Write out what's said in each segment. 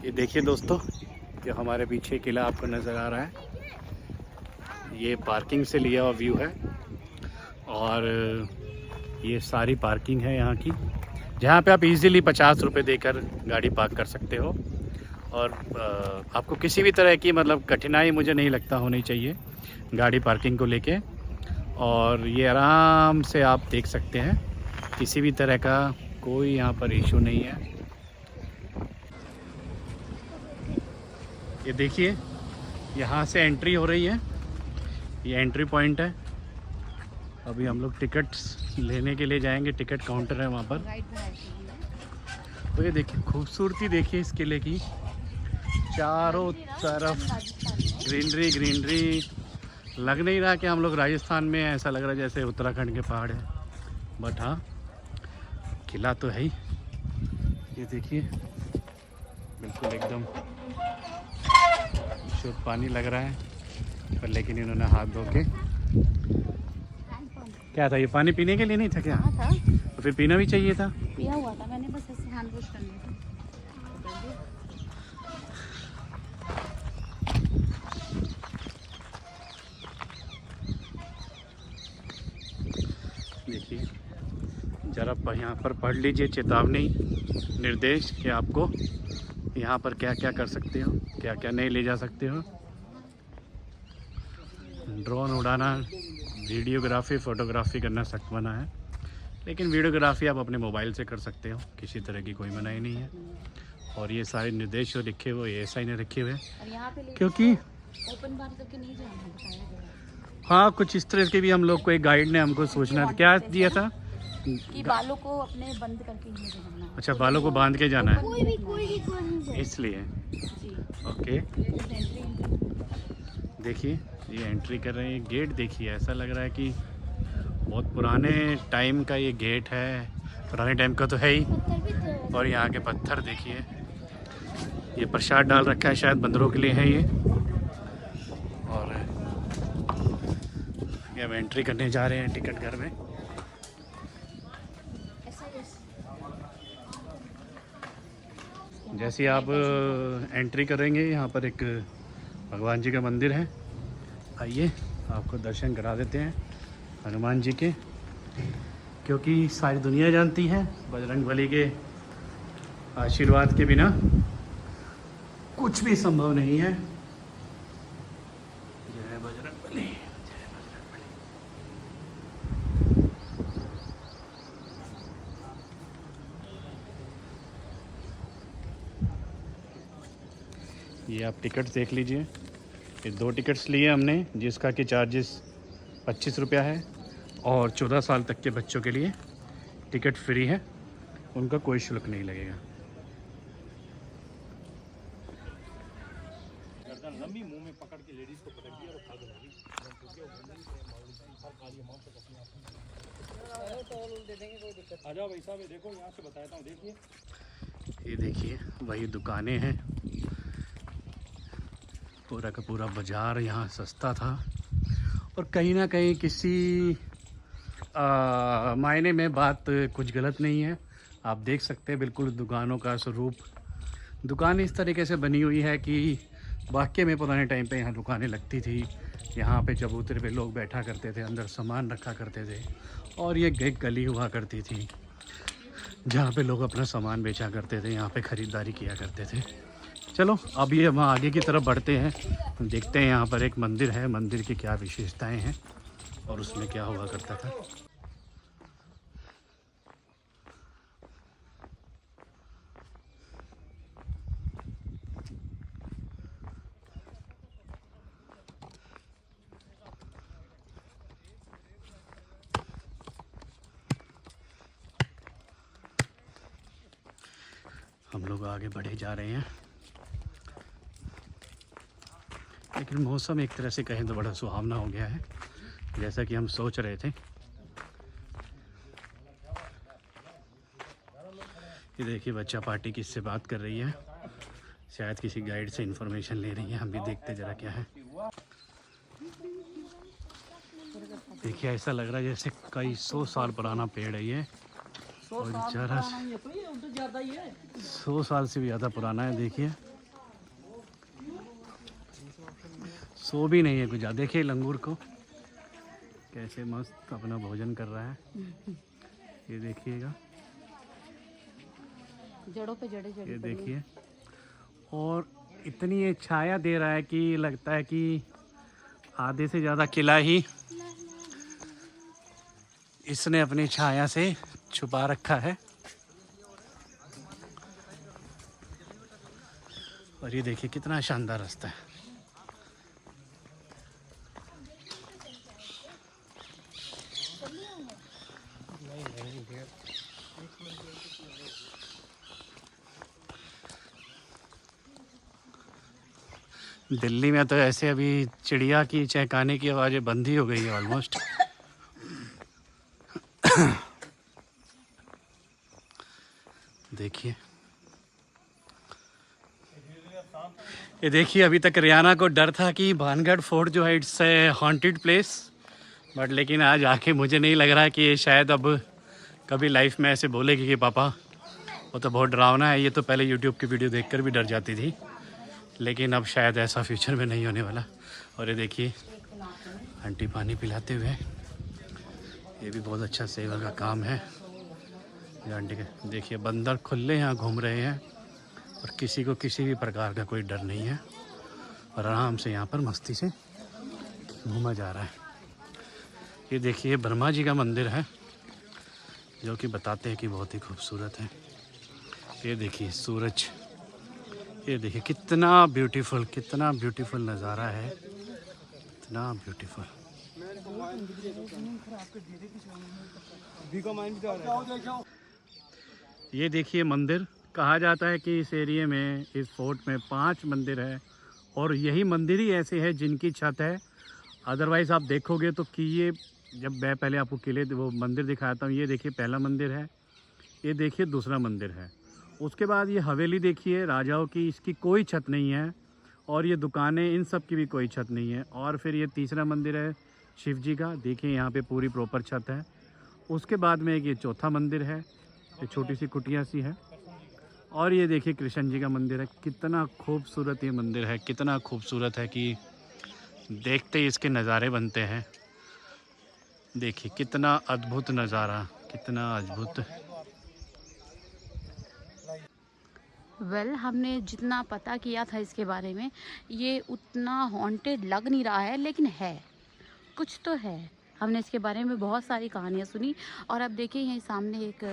ये देखिए दोस्तों, जो हमारे पीछे किला आपको नज़र आ रहा है, ये पार्किंग से लिया हुआ व्यू है। और ये सारी पार्किंग है यहाँ की, जहाँ पे आप इजीली 50 रुपये देकर गाड़ी पार्क कर सकते हो। और आपको किसी भी तरह की मतलब कठिनाई मुझे नहीं लगता होनी चाहिए गाड़ी पार्किंग को लेके। और ये आराम से आप देख सकते हैं, किसी भी तरह का कोई यहाँ पर इशू नहीं है। ये देखिए, यहाँ से एंट्री हो रही है, ये एंट्री पॉइंट है। अभी हम लोग टिकट्स लेने के लिए जाएंगे, टिकट काउंटर है वहाँ पर। तो ये देखिए खूबसूरती, देखिए इस किले की, चारों तरफ ग्रीनरी ग्रीनरी। लग नहीं रहा कि हम लोग राजस्थान में हैं, ऐसा लग रहा है जैसे उत्तराखंड के पहाड़ है। बट हाँ, किला तो है ही। ये देखिए बिल्कुल एकदम शुद्ध पानी लग रहा है, पर लेकिन इन्होंने हाथ धो के, क्या था ये, पानी पीने के लिए नहीं था क्या? हाँ था। तो फिर पीना भी चाहिए था। पिया हुआ था मैंने, बस ऐसे हैंड वॉश करने थे। देखिए जरा यहाँ पर पढ़ लीजिए चेतावनी निर्देश कि आपको यहाँ पर क्या क्या कर सकते हो, क्या क्या नहीं ले जा सकते हो। ड्रोन उड़ाना, वीडियोग्राफी, फ़ोटोग्राफी करना सख्त मना है, लेकिन वीडियोग्राफी आप अपने मोबाइल से कर सकते हो, किसी तरह की कोई मनाही नहीं है। और ये सारे निर्देश जो लिखे हुए, ये ऐसा ही नहीं रखे हुए, क्योंकि ओपन बार करके नहीं जाना बताया गया। हाँ, कुछ इस तरह के भी हम लोग को एक गाइड ने हमको सूचना क्या दिया था कि बालों को अपने बंद करके ही जाना। अच्छा, बालों को बांध के जाना है, कोई इसलिए। ओके, देखिए ये एंट्री कर रहे हैं। गेट देखिए, ऐसा लग रहा है कि बहुत पुराने टाइम का ये गेट है, पुराने टाइम का तो है ही। और यहाँ के पत्थर देखिए, ये प्रसाद डाल रखा है, शायद बंदरों के लिए है ये। और ये हम एंट्री करने जा रहे हैं टिकट घर में। जैसे आप एंट्री करेंगे, यहाँ पर एक भगवान जी का मंदिर है। आइए आपको दर्शन करा देते हैं हनुमान जी के, क्योंकि सारी दुनिया जानती है बजरंगबली के आशीर्वाद के बिना कुछ भी संभव नहीं है। जय बजरंगबली, जय बजरंगबली। ये आप टिकट देख लीजिए, ये 2 टिकट्स लिए हमने, जिसका कि चार्जेस 25 रुपया है। और 14 साल तक के बच्चों के लिए टिकट फ्री है, उनका कोई शुल्क नहीं लगेगा। मुंह में पकड़ के लेडीज को पटक दिया और खा गई। आ जाओ भाई साहब, देखो यहाँ से बताता हूँ। देखिए, ये देखिए वही दुकानें हैं, पूरा का पूरा बाज़ार यहाँ सस्ता था। और कहीं ना कहीं किसी मायने में बात कुछ गलत नहीं है। आप देख सकते हैं बिल्कुल दुकानों का स्वरूप। दुकान इस तरीके से बनी हुई है कि वाकई में पुराने टाइम पे यहाँ दुकानें लगती थी। यहाँ पे चबूतरे पे लोग बैठा करते थे, अंदर सामान रखा करते थे। और ये एक गली हुआ करती थी जहाँ पे लोग अपना सामान बेचा करते थे, यहाँ पे ख़रीदारी किया करते थे। चलो अब ये वहाँ आगे की तरफ बढ़ते हैं, देखते हैं यहाँ पर एक मंदिर है, मंदिर की क्या विशेषताएं हैं और उसमें क्या हुआ करता था। हम लोग आगे बढ़े जा रहे हैं, लेकिन मौसम एक तरह से कहें तो बड़ा सुहावना हो गया है, जैसा कि हम सोच रहे थे। ये देखिए बच्चा पार्टी किससे बात कर रही है, शायद किसी गाइड से इन्फॉर्मेशन ले रही है। हम भी देखते जरा क्या है। देखिए ऐसा लग रहा है जैसे कई 100 साल पुराना पेड़ है ये, और जरा 100 साल से भी ज़्यादा पुराना है। देखिए सो भी नहीं है कुछ। देखिए लंगूर को कैसे मस्त अपना भोजन कर रहा है, ये देखिएगा, जड़ों पे जड़े जड़े ये पड़ी हैं। देखिए। और इतनी ये छाया दे रहा है कि लगता है कि आधे से ज़्यादा किला ही इसने अपनी छाया से छुपा रखा है। और ये देखिए कितना शानदार रास्ता है। दिल्ली में तो ऐसे अभी चिड़िया की चहकाने की आवाज़ें बंद ही हो गई है ऑलमोस्ट। देखिए, ये देखिए, अभी तक रियाना को डर था कि भानगढ़ फोर्ट जो है it's a haunted place, but लेकिन आज आके मुझे नहीं लग रहा है कि ये शायद अब कभी लाइफ में ऐसे बोलेगी कि पापा वो तो बहुत डरावना है। ये तो पहले यूट्यूब की वीडियो देखकर भी डर जाती थी, लेकिन अब शायद ऐसा फ्यूचर में नहीं होने वाला। और ये देखिए आंटी पानी पिलाते हुए, ये भी बहुत अच्छा सेवा का काम है। ये आंटी के देखिए बंदर खुले यहाँ घूम रहे हैं और किसी को किसी भी प्रकार का कोई डर नहीं है और आराम से यहाँ पर मस्ती से घूमा जा रहा है। ये देखिए ब्रह्मा जी का मंदिर है जो कि बताते हैं कि बहुत ही खूबसूरत है। ये देखिए सूरज, ये देखिए कितना ब्यूटीफुल नज़ारा है, इतना ब्यूटीफुल। ये देखिए मंदिर, कहा जाता है कि इस एरिया में, इस फोर्ट में 5 मंदिर है और यही मंदिर ही ऐसे है जिनकी छत है। अदरवाइज़ आप देखोगे तो कि ये, जब मैं पहले आपको किले वो मंदिर दिखाता हूँ, ये देखिए पहला मंदिर है, ये देखिए दूसरा मंदिर है। उसके बाद ये हवेली देखिए राजाओं की, इसकी कोई छत नहीं है और ये दुकानें, इन सब की भी कोई छत नहीं है। और फिर ये तीसरा मंदिर है शिव जी का, देखिए यहाँ पे पूरी प्रॉपर छत है। उसके बाद में एक ये चौथा मंदिर है, ये छोटी सी कुटिया सी है। और ये देखिए कृष्ण जी का मंदिर है। कितना खूबसूरत ये मंदिर है, कितना खूबसूरत है कि देखते ही इसके नज़ारे बनते हैं। देखिए कितना अद्भुत नज़ारा, कितना अद्भुत। हमने जितना पता किया था इसके बारे में, ये उतना हॉन्टेड लग नहीं रहा है, लेकिन है, कुछ तो है। हमने इसके बारे में बहुत सारी कहानियाँ सुनी। और अब देखिए यहीं सामने एक,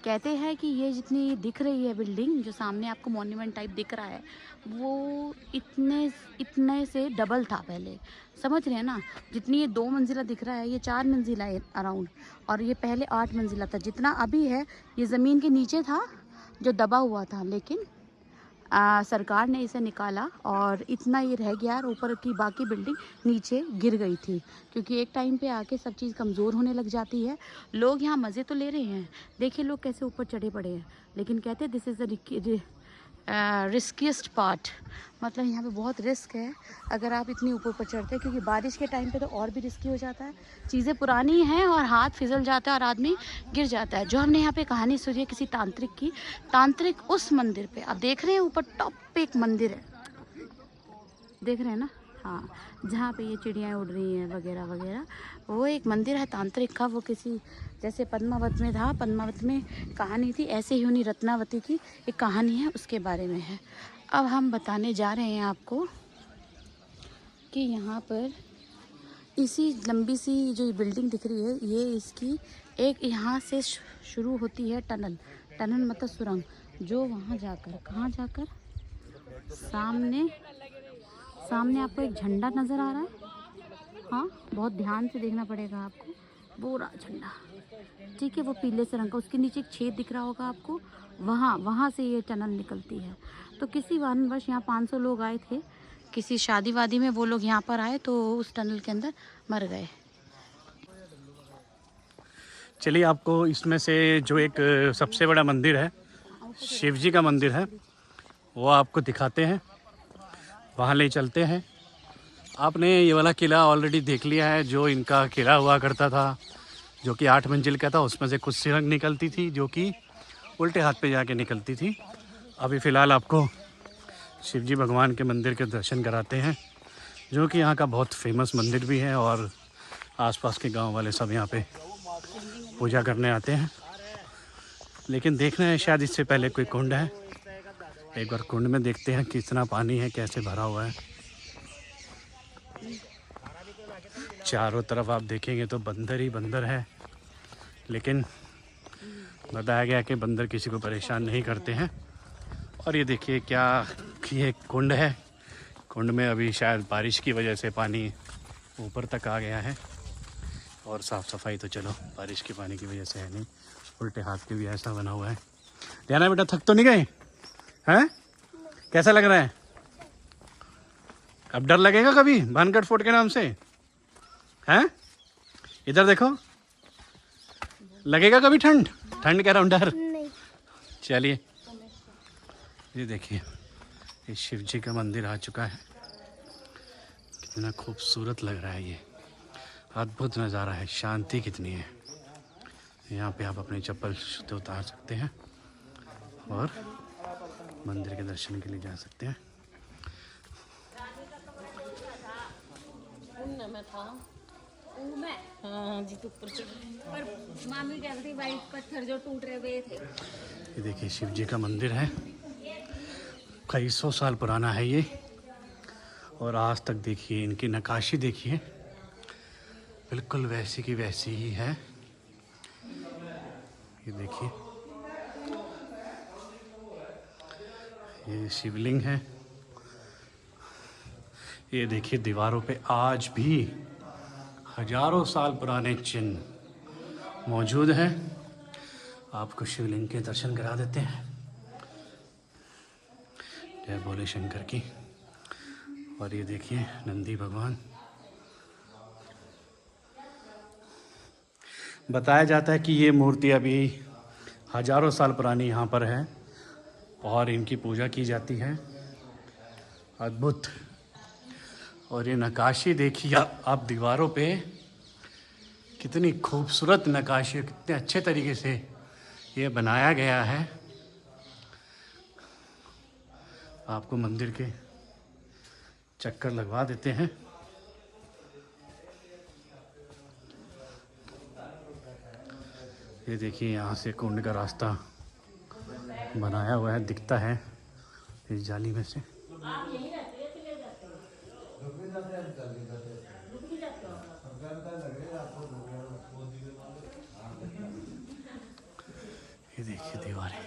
कहते हैं कि ये जितनी दिख रही है बिल्डिंग, जो सामने आपको मॉन्यूमेंट टाइप दिख रहा है, वो इतने से डबल था पहले, समझ रहे हैं ना। जितनी ये 2 मंजिला दिख रहा है, ये 4 मंजिला है अराउंड, और ये पहले 8 मंजिला था। जितना अभी है ये ज़मीन के नीचे था जो दबा हुआ था, लेकिन सरकार ने इसे निकाला और इतना ये रह गया और ऊपर की बाकी बिल्डिंग नीचे गिर गई थी, क्योंकि एक टाइम पे आके सब चीज़ कमज़ोर होने लग जाती है। लोग यहाँ मज़े तो ले रहे हैं, देखिए लोग कैसे ऊपर चढ़े पड़े हैं, लेकिन कहते हैं this is the riskiest part, मतलब यहाँ पे बहुत रिस्क है अगर आप इतनी ऊपर ऊपर चढ़ते हैं, क्योंकि बारिश के टाइम पे तो और भी रिस्की हो जाता है। चीज़ें पुरानी हैं और हाथ फिसल जाता है और आदमी गिर जाता है। जो हमने यहाँ पे कहानी सुनी है किसी तांत्रिक की, तांत्रिक उस मंदिर पे, आप देख रहे हैं ऊपर टॉप पे एक मंदिर है, देख रहे हैं ना, हाँ, जहाँ पे ये चिड़ियाँ उड़ रही हैं वगैरह वगैरह, वो एक मंदिर है तांत्रिक का। वो किसी, जैसे पद्मावत में था, पद्मावत में कहानी थी, ऐसे ही उन्हीं रत्नावती की एक कहानी है, उसके बारे में है। अब हम बताने जा रहे हैं आपको कि यहाँ पर इसी लंबी सी जो बिल्डिंग दिख रही है, ये इसकी एक, यहाँ से शुरू होती है टनल, टनल मतलब सुरंग, जो वहाँ जाकर, कहाँ जाकर, सामने आपको एक झंडा नज़र आ रहा है, हाँ, बहुत ध्यान से देखना पड़ेगा आपको, वो रहा झंडा, ठीक है, वो पीले से रंग का, उसके नीचे एक छेद दिख रहा होगा आपको, वहाँ से ये टनल निकलती है। तो किसी कारणवश यहाँ 500 लोग आए थे, किसी शादी वादी में वो लोग यहाँ पर आए तो उस टनल के अंदर मर गए। चलिए आपको इसमें से जो एक सबसे बड़ा मंदिर है, शिव जी का मंदिर है, वो आपको दिखाते हैं, वहाँ ले चलते हैं। आपने ये वाला किला ऑलरेडी देख लिया है, जो इनका किला हुआ करता था, जो कि 8 मंजिल का था। उसमें से कुछ सुरंग निकलती थी जो कि उल्टे हाथ पे जाके निकलती थी। अभी फ़िलहाल आपको शिवजी भगवान के मंदिर के दर्शन कराते हैं। जो कि यहाँ का बहुत फेमस मंदिर भी है और आसपास के गांव वाले सब यहाँ पे पूजा करने आते हैं। लेकिन देखना है शायद इससे पहले कोई कुंड है, एक बार कुंड में देखते हैं कितना पानी है, कैसे भरा हुआ है। चारों तरफ आप देखेंगे तो बंदर ही बंदर है, लेकिन बताया गया कि बंदर किसी को परेशान नहीं करते हैं। और ये देखिए क्या, ये कुंड है, कुंड में अभी शायद बारिश की वजह से पानी ऊपर तक आ गया है। और साफ़ सफाई तो चलो बारिश के पानी की वजह से है नहीं, उल्टे हाथ के भी ऐसा बना हुआ है। ध्यान बेटा, थक तो नहीं गए हैं? कैसा लग रहा है? अब डर लगेगा कभी भानगढ़ फोर्ट के नाम से? हैं? इधर देखो, लगेगा कभी ठंड? ठंड कह रहा हूँ, डर नहीं। चलिए, ये देखिए ये शिव जी का मंदिर आ चुका है। कितना खूबसूरत लग रहा है, ये अद्भुत नज़ारा है। शांति कितनी है यहाँ पे। आप अपनी चप्पल जूते उतार सकते हैं और मंदिर के दर्शन के लिए जा सकते हैं। हाँ जी, तो ऊपर पर मामी कह रही वाइट पत्थर जो टूट रहे हुए थे। ये देखिए शिव जी का मंदिर है, कई सौ साल पुराना है ये। और आज तक देखिए इनकी नक्काशी देखिए, बिल्कुल वैसी की वैसी ही है। ये देखिए ये शिवलिंग है। ये देखिए दीवारों पे आज भी हजारों साल पुराने चिन्ह मौजूद हैं। आपको शिवलिंग के दर्शन करा देते हैं। जय भोले शंकर की। और ये देखिए नंदी भगवान। बताया जाता है कि ये मूर्ति अभी हजारों साल पुरानी यहाँ पर है और इनकी पूजा की जाती है। अद्भुत। और ये नक्काशी देखिए आप दीवारों पे, कितनी खूबसूरत नक्काशी, कितने अच्छे तरीके से ये बनाया गया है। आपको मंदिर के चक्कर लगवा देते हैं। ये देखिए यहाँ से कुंड का रास्ता बनाया हुआ है, दिखता है इस जाली में से। ये देखिए दीवारें,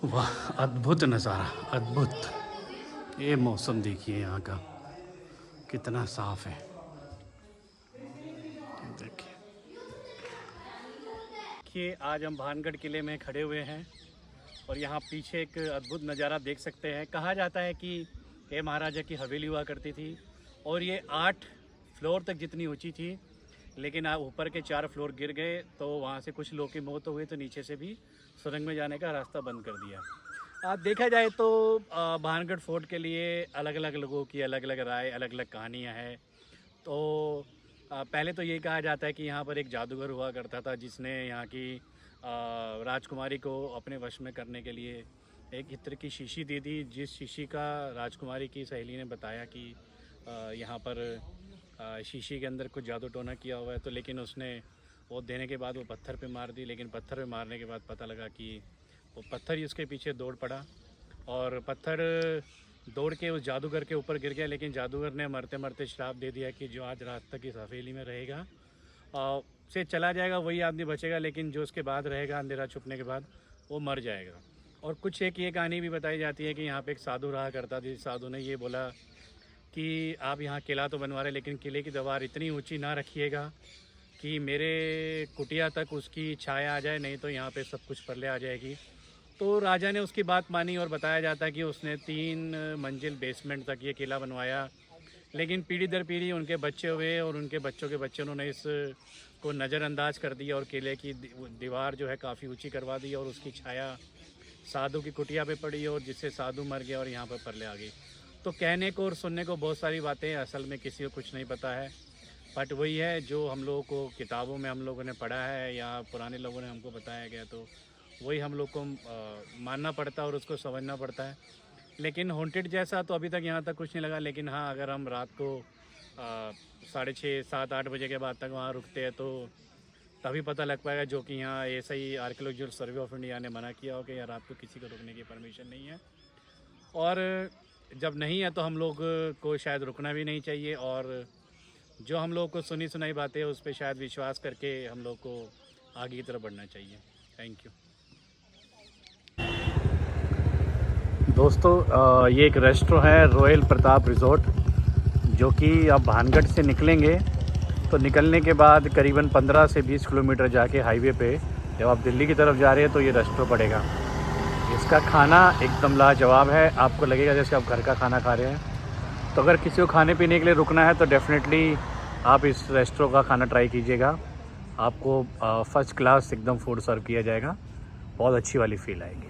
वाह अद्भुत नज़ारा, अद्भुत। ये मौसम देखिए यहाँ का कितना साफ है। देखिए आज हम भानगढ़ किले में खड़े हुए हैं और यहाँ पीछे एक अद्भुत नज़ारा देख सकते हैं। कहा जाता है कि ये महाराजा की हवेली हुआ करती थी और ये 8 फ्लोर तक जितनी ऊंची थी, लेकिन ऊपर के 4 फ्लोर गिर गए तो वहाँ से कुछ लोगों की मौत हो गई, तो नीचे से भी सुरंग में जाने का रास्ता बंद कर दिया। आप देखा जाए तो भानगढ़ फोर्ट के लिए अलग अलग लोगों की अलग अलग राय, अलग अलग कहानियाँ हैं। तो पहले तो ये कहा जाता है कि यहाँ पर एक जादूगर हुआ करता था जिसने यहाँ की राजकुमारी को अपने वश में करने के लिए एक इत्र की शीशी दी थी, जिस शीशी का राजकुमारी की सहेली ने बताया कि यहाँ पर शीशी के अंदर कुछ जादू टोना किया हुआ है। तो लेकिन उसने वो देने के बाद वो पत्थर पे मार दी, लेकिन पत्थर पे मारने के बाद पता लगा कि वो पत्थर ही उसके पीछे दौड़ पड़ा और पत्थर दौड़ के उस जादूगर के ऊपर गिर गया। लेकिन जादूगर ने मरते मरते श्राप दे दिया कि जो आज रात तक इस हवेली में रहेगा से चला जाएगा वही आदमी बचेगा, लेकिन जो उसके बाद रहेगा अंधेरा छुपने के बाद वो मर जाएगा। और कुछ एक ये कहानी भी बताई जाती है कि यहाँ पे एक साधु रहा करता था। साधु ने ये बोला कि आप यहाँ किला तो बनवा रहे, लेकिन किले की दीवार इतनी ऊंची ना रखिएगा कि मेरे कुटिया तक उसकी छाया आ जाए, नहीं तो यहाँ पे सब कुछ परले आ जाएगी। तो राजा ने उसकी बात मानी और बताया जाता है कि उसने 3 मंजिल बेसमेंट तक ये किला बनवाया। लेकिन पीढ़ी दर पीढ़ी उनके बच्चे हुए और उनके बच्चों के बच्चे, उन्होंने इस को नज़रअंदाज कर दिया और किले की दीवार जो है काफ़ी ऊंची करवा दी और उसकी छाया साधु की कुटिया पे पड़ी और जिससे साधु मर गया और यहाँ पर परले आ गई। तो कहने को और सुनने को बहुत सारी बातें, असल में किसी को कुछ नहीं पता है। बट वही है जो हम लोगों को किताबों में हम लोगों ने पढ़ा है या पुराने लोगों ने हमको बताया गया, तो वही हम लोग को मानना पड़ता है और उसको समझना पड़ता है। लेकिन हॉन्टेड जैसा तो अभी तक यहाँ तक कुछ नहीं लगा। लेकिन हाँ, अगर हम रात को 6:30, 7, 8 बजे के बाद तक वहाँ रुकते हैं तो तभी पता लग पाएगा, जो कि यहाँ ऐसा ही आर्कियोलॉजिकल सर्वे ऑफ इंडिया ने मना किया हो कि यार आपको किसी को रुकने की परमिशन नहीं है। और जब नहीं है तो हम लोग को शायद रुकना भी नहीं चाहिए, और जो हम लोग को सुनी सुनाई बातें हैं उस पर शायद विश्वास करके हम लोग को आगे की तरफ बढ़ना चाहिए। थैंक यू दोस्तों। ये एक रेस्टोरेंट है रॉयल प्रताप रिज़ॉर्ट, जो कि आप भानगढ़ से निकलेंगे तो निकलने के बाद करीबन 15 से 20 किलोमीटर जाके हाईवे पे जब आप दिल्ली की तरफ जा रहे हैं तो ये रेस्टोरेंट पड़ेगा। इसका खाना एकदम लाजवाब है, आपको लगेगा जैसे आप घर का खाना खा रहे हैं। तो अगर किसी को खाने पीने के लिए रुकना है तो डेफ़िनेटली आप इस रेस्टोरेंट का खाना ट्राई कीजिएगा। आपको फर्स्ट क्लास एकदम फूड सर्व किया जाएगा, बहुत अच्छी वाली फील आएगी।